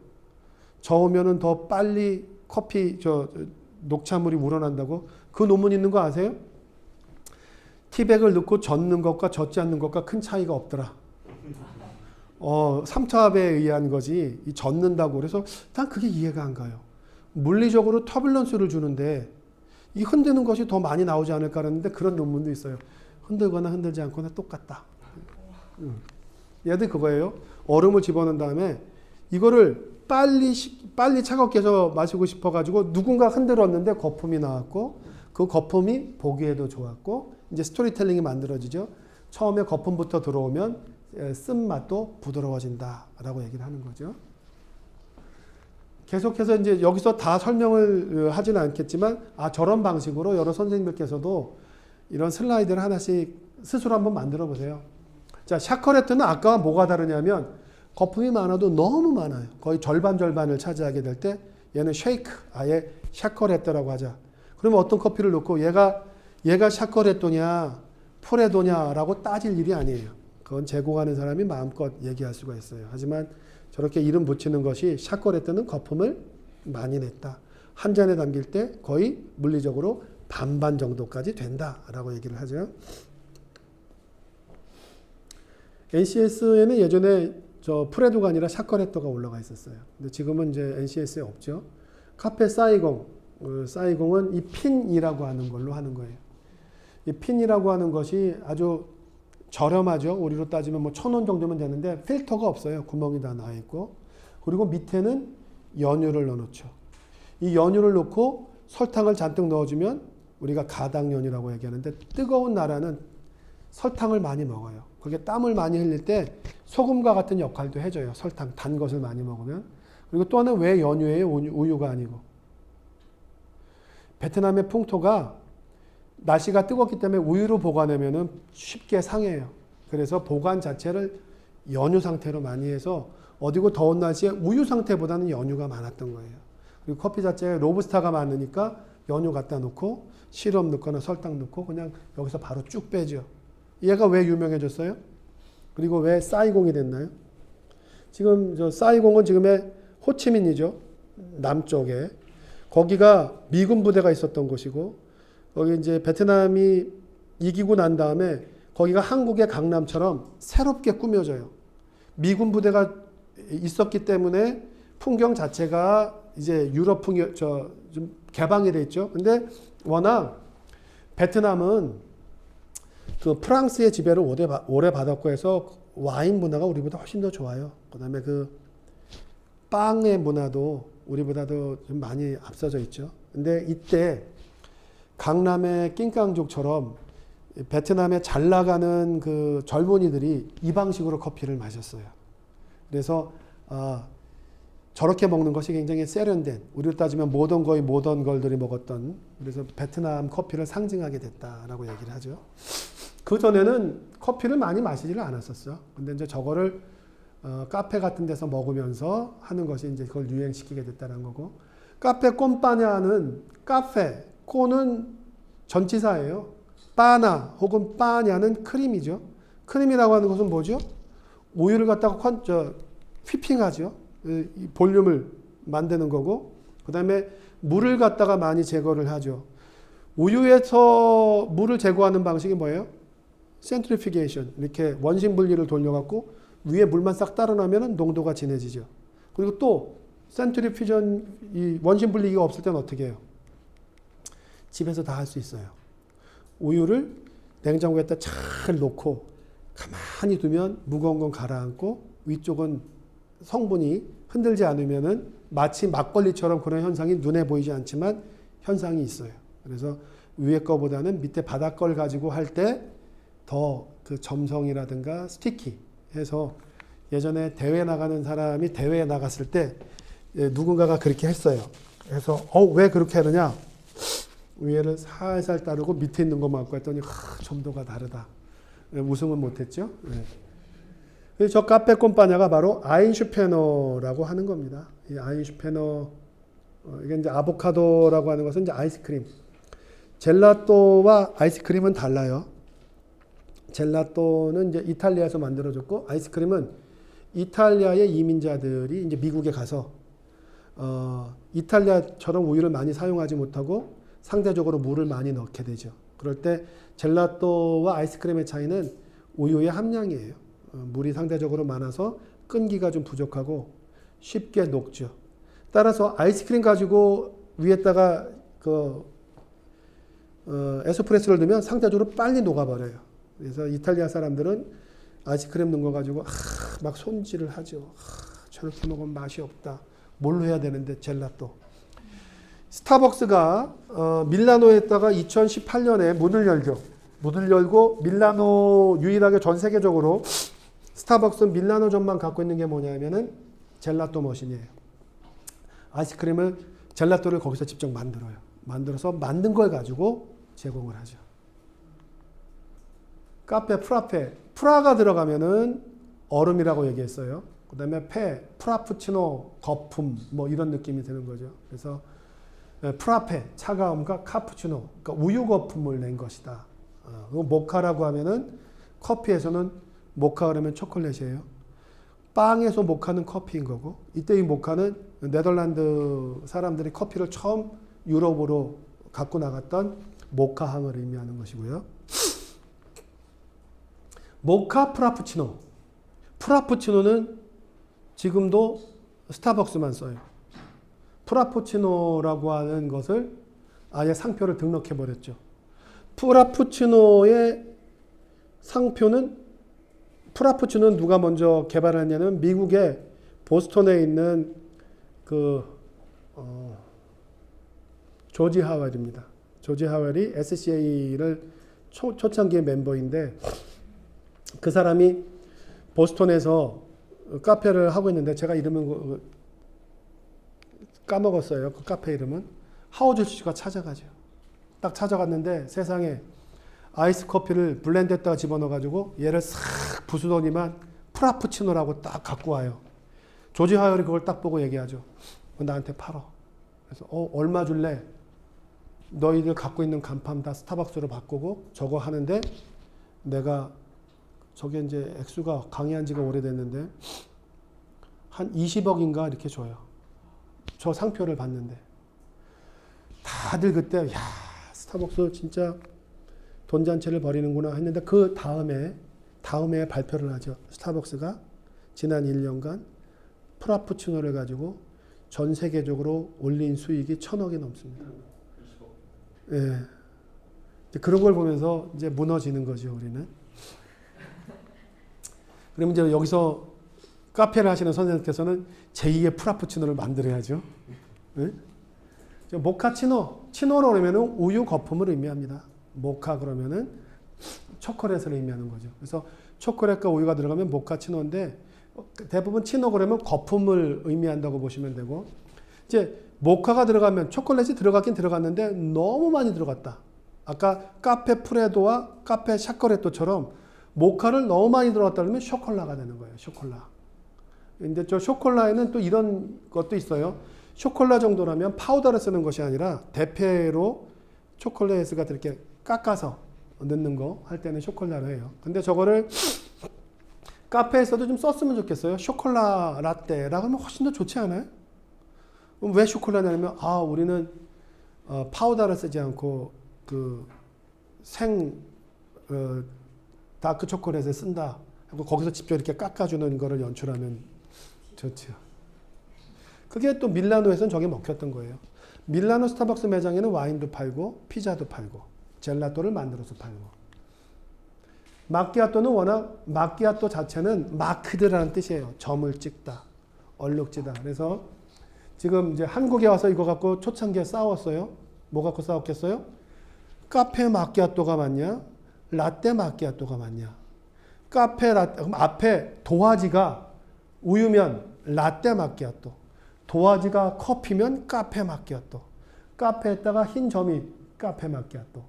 Speaker 1: 저으면은 더 빨리 녹차물이 우러난다고. 그 논문 있는 거 아세요? 티백을 넣고 젓는 것과 젓지 않는 것과 큰 차이가 없더라. 삼투압에 의한 거지. 이 젓는다고. 그래서 난 그게 이해가 안 가요. 물리적으로 터뷸런스를 주는데 이 흔드는 것이 더 많이 나오지 않을까 그러는데 그런 논문도 있어요. 흔들거나 흔들지 않거나 똑같다. 얘들 그거예요. 얼음을 집어넣은 다음에 이거를 빨리 차갑게 해서 마시고 싶어가지고 누군가 흔들었는데 거품이 나왔고 그 거품이 보기에도 좋았고 이제 스토리텔링이 만들어지죠. 처음에 거품부터 들어오면 쓴맛도 부드러워진다라고 얘기를 하는 거죠. 계속해서 이제 여기서 다 설명을 하지는 않겠지만 저런 방식으로 여러 선생님들께서도 이런 슬라이드를 하나씩 스스로 한번 만들어 보세요. 자, 샤커레트는 아까와 뭐가 다르냐면 거품이 많아도 너무 많아요. 거의 절반을 차지하게 될 때 얘는 쉐이크, 아예 샤커레트라고 하자. 그러면 어떤 커피를 넣고 얘가 샤커레토냐 프레도냐라고 따질 일이 아니에요. 그건 제공하는 사람이 마음껏 얘기할 수가 있어요. 하지만 저렇게 이름 붙이는 것이 샤커레트는 거품을 많이 냈다. 한 잔에 담길 때 거의 물리적으로 반반 정도까지 된다라고 얘기를 하죠. NCS에는 예전에 저 프레도가 아니라 샤커레토가 올라가 있었어요. 근데 지금은 이제 NCS에 없죠. 카페 사이공은 이 핀이라고 하는 걸로 하는 거예요. 이 핀이라고 하는 것이 아주 저렴하죠. 우리로 따지면 뭐 1,000원 정도면 되는데 필터가 없어요. 구멍이 다 나 있고. 그리고 밑에는 연유를 넣어놓죠. 이 연유를 넣고 설탕을 잔뜩 넣어주면 우리가 가당연유라고 얘기하는데 뜨거운 나라는 설탕을 많이 먹어요. 그게 땀을 많이 흘릴 때 소금과 같은 역할도 해줘요. 설탕, 단 것을 많이 먹으면. 그리고 또 하나는 왜 연유예요? 우유가 아니고. 베트남의 풍토가 날씨가 뜨겁기 때문에 우유로 보관하면 쉽게 상해요. 그래서 보관 자체를 연유 상태로 많이 해서 어디고 더운 날씨에 우유 상태보다는 연유가 많았던 거예요. 그리고 커피 자체에 로부스타가 많으니까 연유 갖다 놓고 시럽 넣거나 설탕 넣고 그냥 여기서 바로 쭉 빼죠. 얘가 왜 유명해졌어요? 그리고 왜 사이공이 됐나요? 지금 저 사이공은 지금의 호치민이죠. 남쪽에. 거기가 미군 부대가 있었던 곳이고 거기 이제 베트남이 이기고 난 다음에 거기가 한국의 강남처럼 새롭게 꾸며져요. 미군 부대가 있었기 때문에 풍경 자체가 이제 유럽 풍경 좀 개방이 돼 있죠. 근데 워낙 베트남은 그 프랑스의 지배를 오래 받았고 해서 와인 문화가 우리보다 훨씬 더 좋아요. 그다음에 그 빵의 문화도 우리보다도 좀 많이 앞서져 있죠. 근데 이때 강남의 낑깡족처럼 베트남에 잘 나가는 그 젊은이들이 이 방식으로 커피를 마셨어요. 그래서 저렇게 먹는 것이 굉장히 세련된, 우리로 따지면 모던 걸들이 먹었던, 그래서 베트남 커피를 상징하게 됐다라고 얘기를 하죠. 그 전에는 커피를 많이 마시지를 않았었어요. 근데 이제 저거를 카페 같은 데서 먹으면서 하는 것이 이제 그걸 유행시키게 됐다는 거고, 카페 꼼빠냐는 카페, 코는 전치사예요. 빠나 혹은 빠냐는 크림이죠. 크림이라고 하는 것은 뭐죠? 우유를 갖다가 휘핑하죠. 이 볼륨을 만드는 거고, 그 다음에 물을 갖다가 많이 제거를 하죠. 우유에서 물을 제거하는 방식이 뭐예요? 센트리피게이션. 이렇게 원심 분리를 돌려갖고 위에 물만 싹 따라 놓으면 농도가 진해지죠. 그리고 또 센트리피전, 이 원심 분리기가 없을 때는 어떻게 해요? 집에서 다 할 수 있어요. 우유를 냉장고에다 잘 놓고 가만히 두면 무거운 건 가라앉고 위쪽은 성분이 흔들지 않으면은 마치 막걸리처럼 그런 현상이 눈에 보이지 않지만 현상이 있어요. 그래서 위에 거보다는 밑에 바닥 걸 가지고 할 때 더 그 점성이라든가 스티키 해서, 예전에 대회 나가는 사람이 대회에 나갔을 때 누군가가 그렇게 했어요. 그래서 왜 그렇게 하느냐? 위에를 살살 따르고 밑에 있는 것만 갖고 했더니 점도가 다르다. 우승은 못했죠. 그래서 저 카페 꼼빠냐가 바로 아인슈페너라고 하는 겁니다. 이 아인슈페너, 이게 이제 아보카도라고 하는 것은 이제 아이스크림. 젤라또와 아이스크림은 달라요. 젤라또는 이제 이탈리아에서 만들어졌고, 아이스크림은 이탈리아의 이민자들이 이제 미국에 가서 이탈리아처럼 우유를 많이 사용하지 못하고 상대적으로 물을 많이 넣게 되죠. 그럴 때 젤라또와 아이스크림의 차이는 우유의 함량이에요. 물이 상대적으로 많아서 끈기가 좀 부족하고 쉽게 녹죠. 따라서 아이스크림 가지고 위에다가 에스프레소를 넣으면 상대적으로 빨리 녹아버려요. 그래서 이탈리아 사람들은 아이스크림 넣은 거 가지고 막 손질을 하죠. 저렇게 먹으면 맛이 없다. 뭘로 해야 되는데 젤라또. 스타벅스가 밀라노에다가 2018년에 문을 열고 밀라노 유일하게 전 세계적으로 스타벅스는 밀라노점만 갖고 있는 게 뭐냐면은 젤라또 머신이에요. 아이스크림을 젤라또를 거기서 직접 만들어요. 만들어서 만든 걸 가지고 제공을 하죠. 카페 프라페, 프라가 들어가면은 얼음이라고 얘기했어요. 그 다음에 프라푸치노 거품 뭐 이런 느낌이 드는 거죠. 그래서 프라페 차가움과 카푸치노, 그러니까 우유 거품을 낸 것이다. 모카라고 하면은 커피에서는 모카 그러면 초콜릿이에요. 빵에서 모카는 커피인 거고, 이때 이 모카는 네덜란드 사람들이 커피를 처음 유럽으로 갖고 나갔던 모카향을 의미하는 것이고요. 모카 프라푸치노. 프라푸치노는 지금도 스타벅스만 써요. 프라푸치노라고 하는 것을 아예 상표를 등록해 버렸죠. 프라푸치노의 상표는, 프라푸치노는 누가 먼저 개발했냐면 미국의 보스턴에 있는 조지 하웰입니다. 조지 하웰이 SCA를 초창기의 멤버인데, 그 사람이 보스턴에서 카페를 하고 있는데, 제가 이름은 까먹었어요. 그 카페 이름은. 하우즈슈가 찾아가죠. 딱 찾아갔는데 세상에 아이스 커피를 블렌드에다가 집어넣어가지고 얘를 싹 부수더니만 프라푸치노라고 딱 갖고 와요. 조지 하웰이 그걸 딱 보고 얘기하죠. 나한테 팔어. 그래서 얼마 줄래? 너희들 갖고 있는 간판 다 스타벅스로 바꾸고 저거 하는데 내가 저게 이제 액수가 강의한 지가 오래됐는데 한 20억인가 이렇게 줘요. 저 상표를 봤는데 다들 그때 야 스타벅스 진짜 돈잔치를 벌이는구나 했는데, 그 다음에 발표를 하죠. 스타벅스가 지난 1년간 프라푸치노를 가지고 전 세계적으로 올린 수익이 1,000억이 넘습니다. 예. 그런 걸 보면서 이제 무너지는 거죠, 우리는. 그러면 이제 여기서 카페를 하시는 선생님께서는 제2의 프라푸치노를 만들어야죠. 네? 모카치노, 치노로 그러면은 우유 거품을 의미합니다. 모카 그러면은 초콜릿을 의미하는 거죠. 그래서 초콜릿과 우유가 들어가면 모카치노인데 대부분 치노 그러면 거품을 의미한다고 보시면 되고 이제 모카가 들어가면 초콜릿이 들어가긴 들어갔는데 너무 많이 들어갔다. 아까 카페 프레도와 카페 샤코레토처럼 모카를 너무 많이 들어갔다 그러면 쇼콜라가 되는 거예요. 쇼콜라. 근데 저 쇼콜라에는 또 이런 것도 있어요. 쇼콜라 정도라면 파우더를 쓰는 것이 아니라 대패로 초콜릿을 갖다 이렇게 깎아서 넣는 거 할 때는 쇼콜라로 해요. 근데 저거를 카페에서도 좀 썼으면 좋겠어요. 쇼콜라 라떼라고 하면 훨씬 더 좋지 않아요? 그럼 왜 쇼콜라냐면 우리는 파우더를 쓰지 않고 그 다크 초콜릿을 쓴다. 하고 거기서 직접 이렇게 깎아주는 거를 연출하면 좋죠. 그게 또 밀라노에서는 저게 먹혔던 거예요. 밀라노 스타벅스 매장에는 와인도 팔고 피자도 팔고 젤라또를 만들어서 팔고 마키아토는 워낙 마키아토 자체는 마크드라는 뜻이에요. 점을 찍다, 얼룩지다. 그래서 지금 이제 한국에 와서 이거 갖고 초창기에 싸웠어요. 뭐 갖고 싸웠겠어요? 카페 마키아토가 맞냐? 라떼 마키아토가 맞냐? 카페 라떼 그럼 앞에 도화지가 우유면 라떼 마키아토, 도화지가 커피면 카페 마키아토, 카페에다가 흰 점이 카페 마키아토,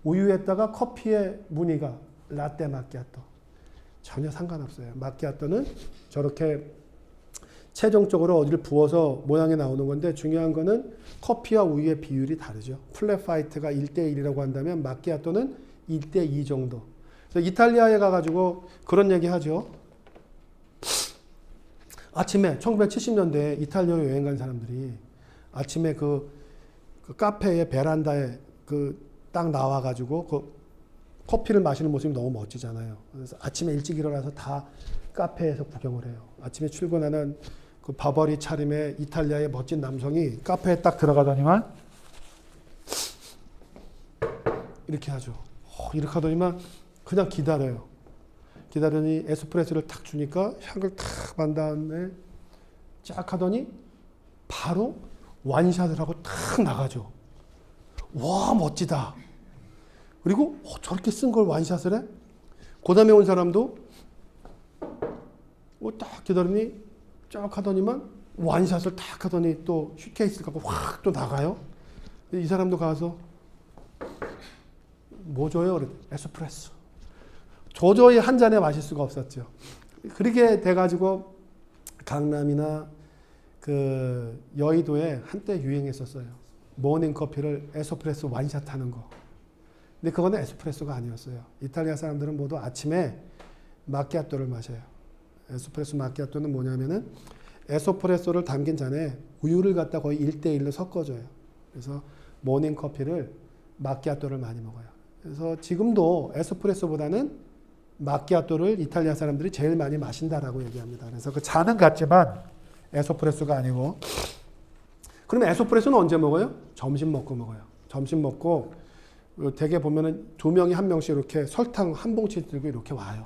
Speaker 1: 우유에다가 커피의 무늬가 라떼 마키아토. 전혀 상관없어요. 마키아토는 저렇게 최종적으로 어디를 부어서 모양이 나오는 건데 중요한 거는 커피와 우유의 비율이 다르죠. 플랫 화이트가 1대1이라고 한다면 마키아토는 1대2 정도. 그래서 이탈리아에 가가지고 그런 얘기 하죠. 아침에 1970년대에 이탈리아로 여행 간 사람들이 아침에 그 카페의 베란다에 딱 나와가지고 커피를 마시는 모습이 너무 멋지잖아요. 그래서 아침에 일찍 일어나서 다 카페에서 구경을 해요. 아침에 출근하는 그 바버리 차림의 이탈리아의 멋진 남성이 카페에 딱 들어가더니만 이렇게 하죠. 이렇게 하더니만 그냥 기다려요. 기다리니 에스프레소를 탁 주니까 향을 탁 만 다음에 쫙 하더니 바로 완샷을 하고 탁 나가죠. 와 멋지다. 그리고 저렇게 쓴 걸 완샷을 해? 그 다음에 온 사람도 딱 기다리니 쫙 하더니만 완샷을 탁 하더니 또 슈케이스를 갖고 확 또 나가요. 이 사람도 가서 뭐 줘요? 그래. 에스프레소. 도저히 한 잔에 마실 수가 없었죠. 그렇게 돼가지고 강남이나 그 여의도에 한때 유행했었어요. 모닝 커피를 에스프레소 완샷 하는 거. 근데 그거는 에스프레소가 아니었어요. 이탈리아 사람들은 모두 아침에 마키아토를 마셔요. 에스프레소 마키아토는 뭐냐면은 에스프레소를 담긴 잔에 우유를 갖다 거의 1대1로 섞어줘요. 그래서 모닝 커피를 마키아토를 많이 먹어요. 그래서 지금도 에스프레소보다는 마키아토를 이탈리아 사람들이 제일 많이 마신다라고 얘기합니다. 그래서 그 잔은 같지만 에스프레소가 아니고. 그러면 에스프레소는 언제 먹어요? 점심 먹고 먹어요. 점심 먹고 대개 보면은 두 명이 한 명씩 이렇게 설탕 한 봉지 들고 이렇게 와요.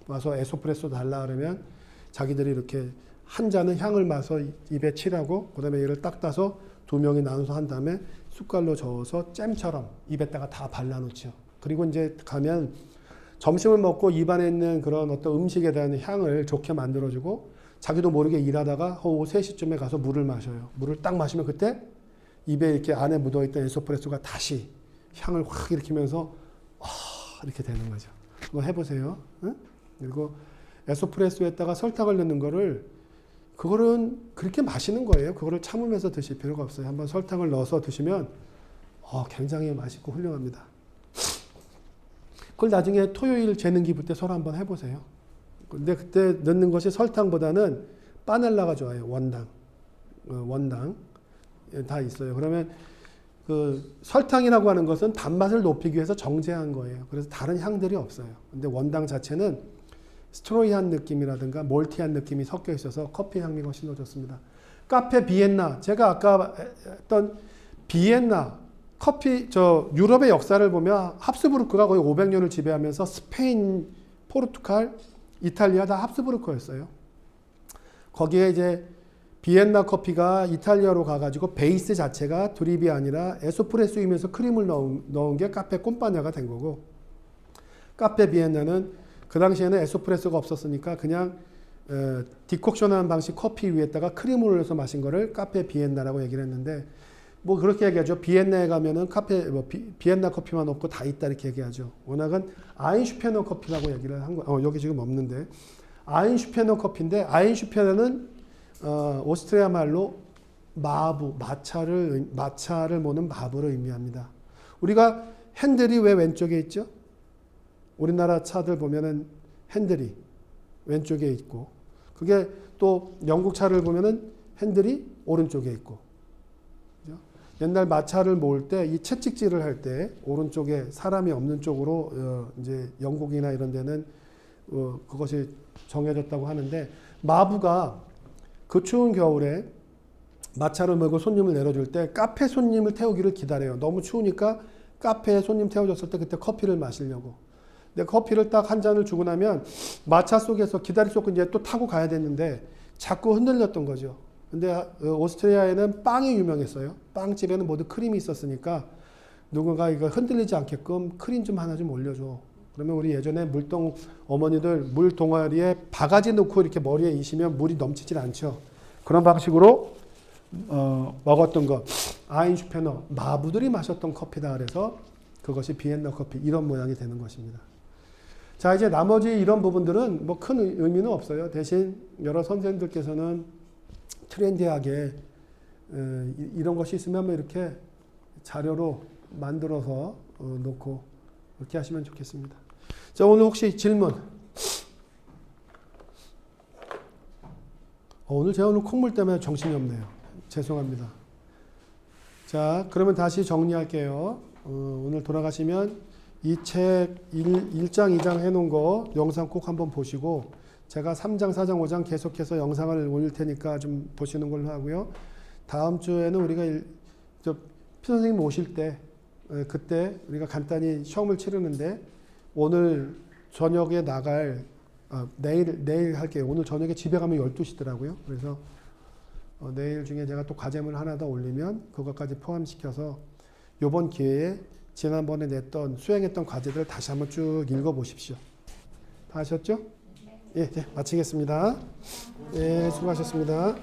Speaker 1: 와서 에스프레소 달라 그러면 자기들이 이렇게 한 잔은 향을 마서 입에 칠하고 그다음에 얘를 딱 따서 두 명이 나눠서 한 다음에 숟갈로 저어서 잼처럼 입에다가 다 발라놓죠. 그리고 이제 가면 점심을 먹고 입안에 있는 그런 어떤 음식에 대한 향을 좋게 만들어주고 자기도 모르게 일하다가 오후 3시쯤에 가서 물을 마셔요. 물을 딱 마시면 그때 입에 이렇게 안에 묻어있던 에스프레소가 다시 향을 확 일으키면서 이렇게 되는 거죠. 한번 해보세요. 응? 그리고 에스프레소에다가 설탕을 넣는 거를 그거는 그렇게 마시는 거예요. 그거를 참으면서 드실 필요가 없어요. 한번 설탕을 넣어서 드시면 굉장히 맛있고 훌륭합니다. 그걸 나중에 토요일 재능 기부 때 서로 한번 해보세요. 근데 그때 넣는 것이 설탕보다는 바닐라가 좋아요. 원당 다 있어요. 그러면 그 설탕이라고 하는 것은 단맛을 높이기 위해서 정제한 거예요. 그래서 다른 향들이 없어요. 근데 원당 자체는 스트로이한 느낌이라든가 몰티한 느낌이 섞여 있어서 커피 향미가 훨씬 더 좋습니다. 카페 비엔나, 제가 아까 했던 비엔나 유럽의 역사를 보면 합스부르크가 거의 500년을 지배하면서 스페인, 포르투갈, 이탈리아 다 합스부르크였어요. 거기에 이제 비엔나 커피가 이탈리아로 가가지고 베이스 자체가 드립이 아니라 에스프레소이면서 크림을 넣은 게 카페 꼼파냐가 된 거고, 카페 비엔나는 그 당시에는 에스프레소가 없었으니까 그냥 디콕션하는 방식 커피 위에다가 크림을 올려서 마신 거를 카페 비엔나라고 얘기를 했는데, 뭐 그렇게 얘기하죠. 비엔나에 가면은 비엔나 커피만 없고 다 있다 이렇게 얘기하죠. 워낙은 아인슈페너 커피라고 얘기를 한 거. 여기 지금 없는데 아인슈페너 커피인데, 아인슈페너는 오스트리아 말로 마차를 모는 마부를 의미합니다. 우리가 핸들이 왜 왼쪽에 있죠? 우리나라 차들 보면은 핸들이 왼쪽에 있고, 그게 또 영국 차를 보면은 핸들이 오른쪽에 있고. 그죠? 옛날 마차를 모을 때 이 채찍질을 할 때 오른쪽에 사람이 없는 쪽으로 이제 영국이나 이런 데는 그것이 정해졌다고 하는데, 마부가 그 추운 겨울에 마차를 몰고 손님을 내려줄 때 카페 손님을 태우기를 기다려요. 너무 추우니까 카페에 손님 태워줬을 때 그때 커피를 마시려고. 근데 커피를 딱 한 잔을 주고 나면 마차 속에서 기다릴 수 없고 이제 또 타고 가야 됐는데 자꾸 흔들렸던 거죠. 근데 오스트리아에는 빵이 유명했어요. 빵집에는 모두 크림이 있었으니까 누군가 이거 흔들리지 않게끔 크림 좀 하나 좀 올려줘. 그러면 우리 예전에 물동 어머니들 물 동아리에 바가지 넣고 이렇게 머리에 이시면 물이 넘치질 않죠. 그런 방식으로 먹었던 거. 아인슈페너, 마부들이 마셨던 커피다 그래서 그것이 비엔나 커피, 이런 모양이 되는 것입니다. 자, 이제 나머지 이런 부분들은 뭐 큰 의미는 없어요. 대신 여러 선생님들께서는 트렌디하게 이런 것이 있으면 한번 이렇게 자료로 만들어서 놓고 그렇게 하시면 좋겠습니다. 자, 오늘 혹시 질문? 오늘 제가 오늘 콧물 때문에 정신이 없네요. 죄송합니다. 자, 그러면 다시 정리할게요. 오늘 돌아가시면 이 책 1장, 2장 해놓은 거 영상 꼭 한번 보시고, 제가 3장, 4장, 5장 계속해서 영상을 올릴 테니까 좀 보시는 걸로 하고요. 다음 주에는 우리가 피 선생님 오실 때 그때 우리가 간단히 시험을 치르는데, 오늘 저녁에 내일 할게요. 오늘 저녁에 집에 가면 12시더라고요. 그래서 내일 중에 제가 또 과제물 하나 더 올리면 그것까지 포함시켜서 이번 기회에 지난번에 수행했던 과제들 다시 한번 쭉 읽어보십시오. 다 하셨죠? 예, 마치겠습니다. 예, 수고하셨습니다.